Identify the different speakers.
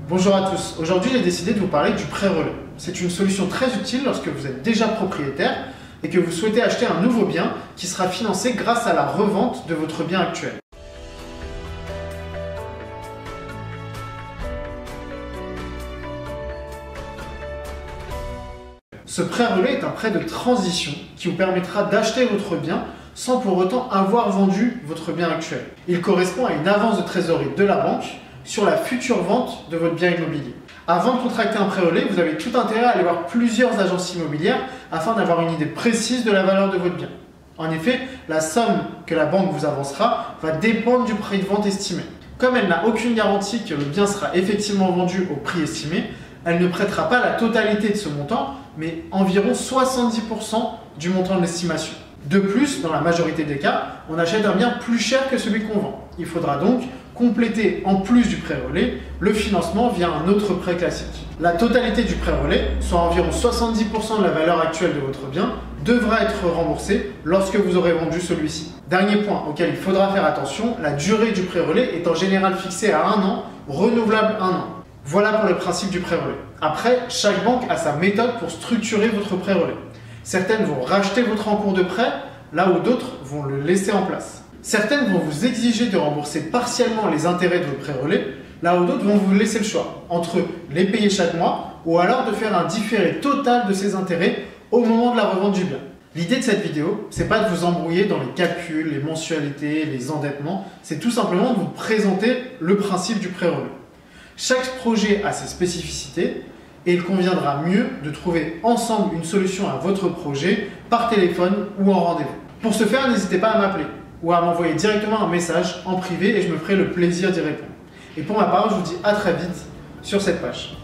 Speaker 1: Bonjour à tous, aujourd'hui j'ai décidé de vous parler du prêt-relais. C'est une solution très utile lorsque vous êtes déjà propriétaire et que vous souhaitez acheter un nouveau bien qui sera financé grâce à la revente de votre bien actuel. Ce prêt-relais est un prêt de transition qui vous permettra d'acheter votre bien sans pour autant avoir vendu votre bien actuel. Il correspond à une avance de trésorerie de la banque sur la future vente de votre bien immobilier. Avant de contracter un prêt-relais, vous avez tout intérêt à aller voir plusieurs agences immobilières afin d'avoir une idée précise de la valeur de votre bien. En effet, la somme que la banque vous avancera va dépendre du prix de vente estimé. Comme elle n'a aucune garantie que le bien sera effectivement vendu au prix estimé, elle ne prêtera pas la totalité de ce montant, mais environ 70% du montant de l'estimation. De plus, dans la majorité des cas, on achète un bien plus cher que celui qu'on vend. Il faudra donc compléter, en plus du prêt-relais, le financement via un autre prêt classique. La totalité du prêt-relais, soit environ 70% de la valeur actuelle de votre bien, devra être remboursée lorsque vous aurez vendu celui-ci. Dernier point auquel il faudra faire attention, la durée du prêt-relais est en général fixée à 1 an, renouvelable 1 an. Voilà pour le principe du prêt-relais. Après, chaque banque a sa méthode pour structurer votre prêt-relais. Certaines vont racheter votre encours de prêt, là où d'autres vont le laisser en place. Certaines vont vous exiger de rembourser partiellement les intérêts de votre prêt-relais, là où d'autres vont vous laisser le choix entre les payer chaque mois ou alors de faire un différé total de ces intérêts au moment de la revente du bien. L'idée de cette vidéo, c'est pas de vous embrouiller dans les calculs, les mensualités, les endettements, c'est tout simplement de vous présenter le principe du prêt-relais. Chaque projet a ses spécificités et il conviendra mieux de trouver ensemble une solution à votre projet par téléphone ou en rendez-vous. Pour ce faire, n'hésitez pas à m'appeler ou à m'envoyer directement un message en privé et je me ferai le plaisir d'y répondre. Et pour ma part, je vous dis à très vite sur cette page.